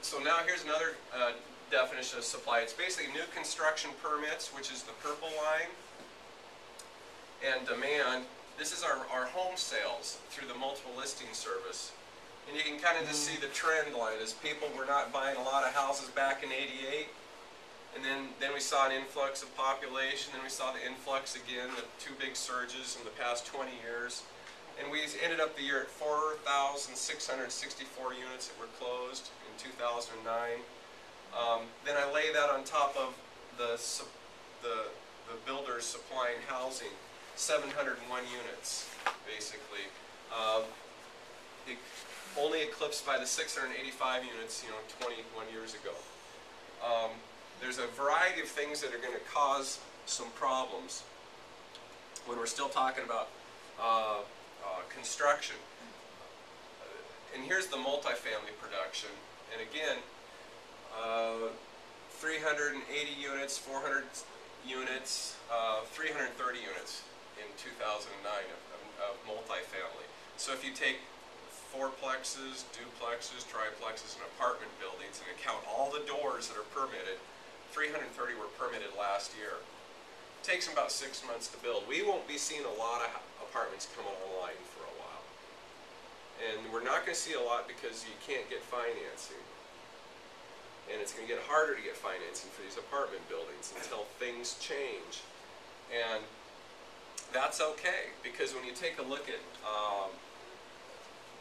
So now here's another definition of supply. It's basically new construction permits, which is the purple line, and demand. This is our home sales through the multiple listing service. And you can kind of just see the trend line as people were not buying a lot of houses back in '88. And then we saw an influx of population, then we saw the influx again, the two big surges in the past 20 years. And we ended up the year at 4,664 units that were closed in 2009. Then I lay that on top of the builders supplying housing, 701 units, basically. Only eclipsed by the 685 units, 21 years ago. There's a variety of things that are going to cause some problems when we're still talking about construction. And here's the multifamily production. And again, 380 units, 400 units, 330 units in 2009 of multifamily. So if you take fourplexes, duplexes, triplexes, and apartment buildings and count all the doors that are permitted, 330 were permitted last year. It takes them about 6 months to build. We won't be seeing a lot of apartments come online for a while. And we're not going to see a lot because you can't get financing. And it's going to get harder to get financing for these apartment buildings until things change. And that's okay, because when you take a look at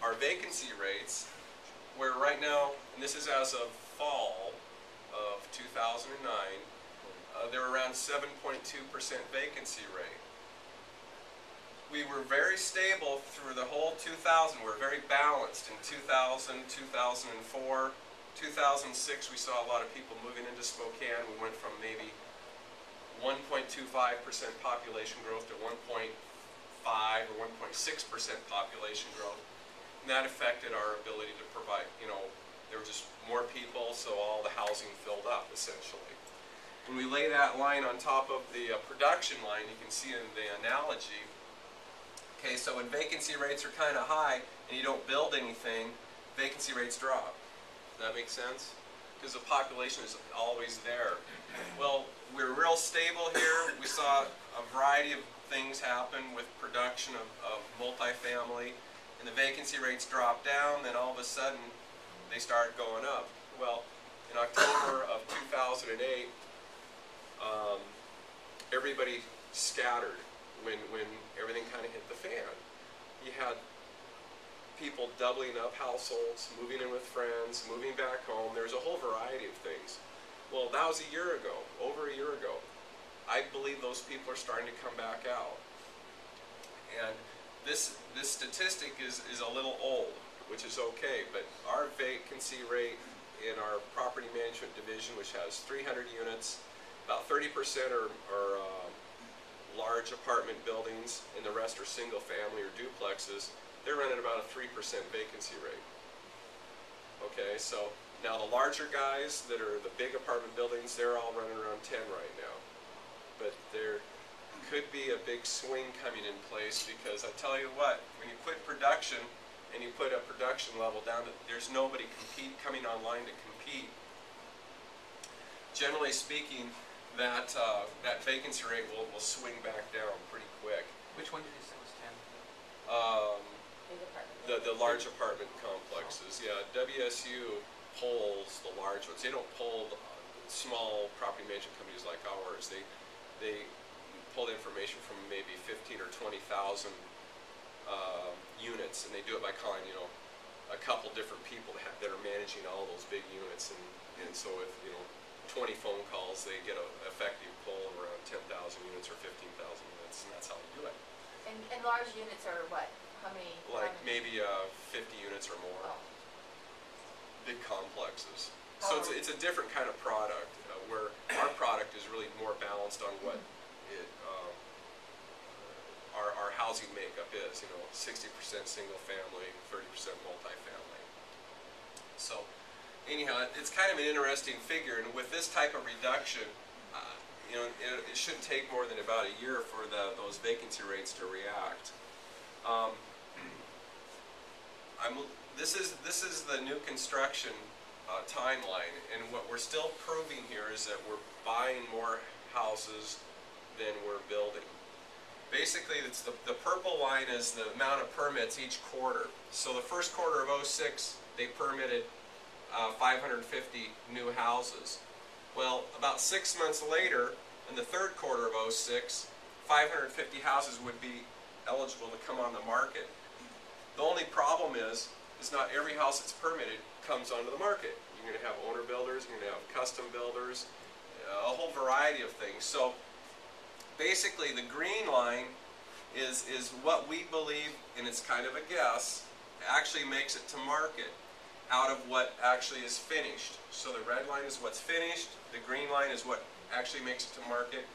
our vacancy rates, where right now, and this is as of fall of 2009, they're around 7.2% vacancy rate. We were very stable through the whole 2000. We're very balanced in 2000, 2004. 2006, we saw a lot of people moving into Spokane. We went from maybe 1.25% population growth to 1.5 or 1.6% population growth. And that affected our ability to provide, there were just more people, so all the housing filled up, essentially. When we lay that line on top of the production line, you can see in the analogy, okay, so when vacancy rates are kind of high and you don't build anything, vacancy rates drop. Does that make sense? Because the population is always there. Well, we're real stable here. We saw a variety of things happen with production of multifamily, and the vacancy rates dropped down, then all of a sudden they started going up. Well, in October of 2008, everybody scattered when everything kind of hit the fan. You had people doubling up households, moving in with friends, moving back home. There's a whole variety of things. Well, that was a year ago, over a year ago. I believe those people are starting to come back out. And this statistic is a little old, which is okay, but our vacancy rate in our property management division, which has 300 units, about 30% are large apartment buildings, and the rest are single family or duplexes. They're running about a 3% vacancy rate. Okay, so now the larger guys that are the big apartment buildings, they're all running around 10 right now. But there could be a big swing coming in place, because I tell you what, when you quit production and you put a production level down, there's nobody coming online to compete. Generally speaking, that vacancy rate will swing back down pretty quick. Which one did you say was 10? The large apartment complexes. Yeah, WSU polls the large ones. They don't poll small property management companies like ours. They pull the information from maybe 15 or 20,000 units, and they do it by calling a couple different people that are managing all those big units, and so if 20 phone calls, they get an effective poll of around 10,000 units or 15,000 units, and that's how they do it. And large units are what? How many? Like maybe 50 units or more. Oh. Big complexes. So it's a different kind of product, where our product is really more balanced on what our housing makeup is. 60% single family, 30% multifamily. So anyhow, it's kind of an interesting figure, and with this type of reduction, it shouldn't take more than about a year for those vacancy rates to react. This is the new construction timeline. And what we're still proving here is that we're buying more houses than we're building. Basically, it's the purple line is the amount of permits each quarter. So the first quarter of '06, they permitted 550 new houses. Well, about 6 months later, in the third quarter of '06, 550 houses would be eligible to come on the market. The only problem is not every house that's permitted comes onto the market. You're going to have owner builders, you're going to have custom builders, a whole variety of things. So basically the green line is what we believe, and it's kind of a guess, actually makes it to market out of what actually is finished. So the red line is what's finished, the green line is what actually makes it to market.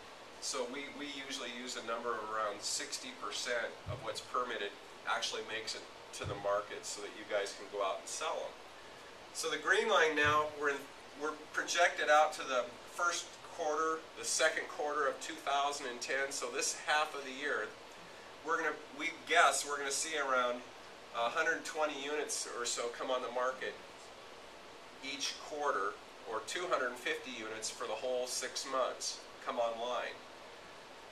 So we usually use a number of around 60% of what's permitted actually makes it to the market so that you guys can go out and sell them. So the green line now, we're projected out to the first quarter, the second quarter of 2010, so this half of the year, we guess we're going to see around 120 units or so come on the market each quarter, or 250 units for the whole 6 months come online.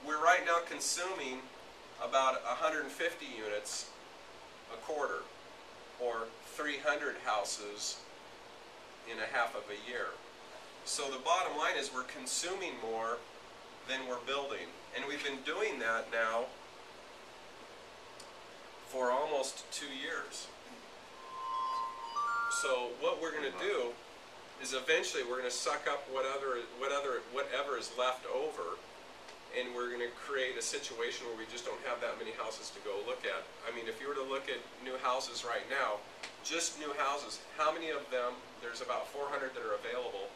We're right now consuming about 150 units a quarter, or 300 houses in a half of a year. So the bottom line is we're consuming more than we're building. And we've been doing that now for almost 2 years. So what we're going to do is eventually we're going to suck up whatever is left over, and we're going to create a situation where we just don't have that many houses to go look at. I mean, if you were to look at new houses right now, just new houses, how many of them, there's about 400 that are available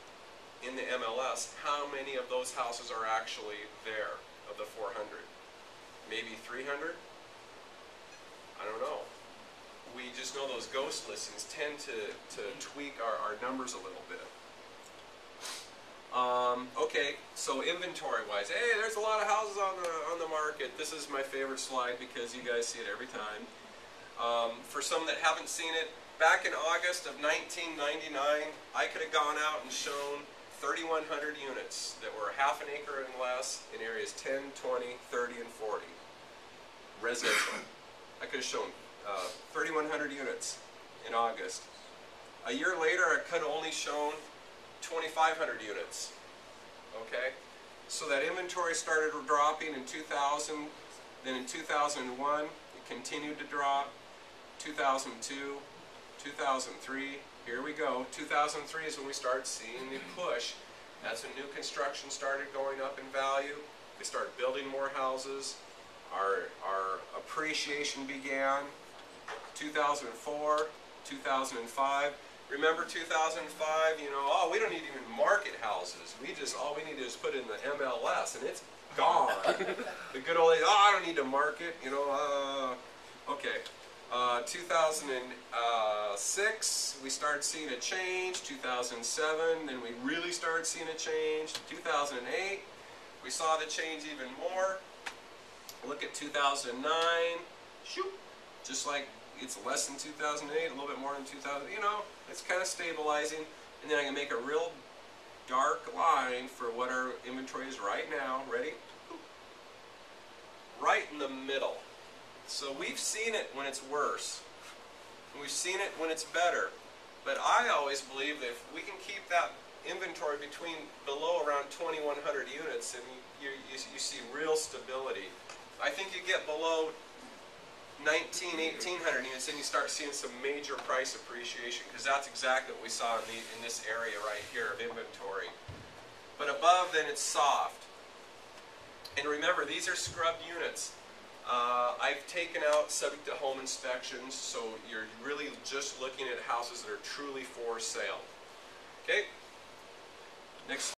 in the MLS, how many of those houses are actually there of the 400? Maybe 300? I don't know. We just know those ghost listings tend to tweak our numbers a little bit. Okay, so inventory-wise, hey, there's a lot of houses on the market. This is my favorite slide because you guys see it every time. For some that haven't seen it, back in August of 1999, I could have gone out and shown 3,100 units that were half an acre and less in areas 10, 20, 30, and 40. Residential. I could have shown 3,100 units in August. A year later, I could have only shown 2,500 units. Okay? So that inventory started dropping in 2000, then in 2001, it continued to drop. 2002, 2003, here we go. 2003 is when we started seeing the push. That's when new construction started going up in value. We started building more houses. Our appreciation began. 2004, 2005. Remember 2005, you know, oh, we don't need to even market houses. All we need to do is put it in the MLS and it's gone. The good old days, oh, I don't need to market, you know, okay. 2006, we started seeing a change. 2007, then we really started seeing a change. 2008, we saw the change even more. Look at 2009, shoot, just like it's less than 2008, a little bit more than 2000, you know, it's kind of stabilizing. And then I can make a real dark line for what our inventory is right now. Ready? Right in the middle. So we've seen it when it's worse. We've seen it when it's better. But I always believe that if we can keep that inventory below around 2,100 units, and you see real stability. I think you get below 1,800 units, and you start seeing some major price appreciation, because that's exactly what we saw in this area right here of inventory. But above, then it's soft. And remember, these are scrubbed units. I've taken out subject to home inspections, so you're really just looking at houses that are truly for sale. Okay? Next.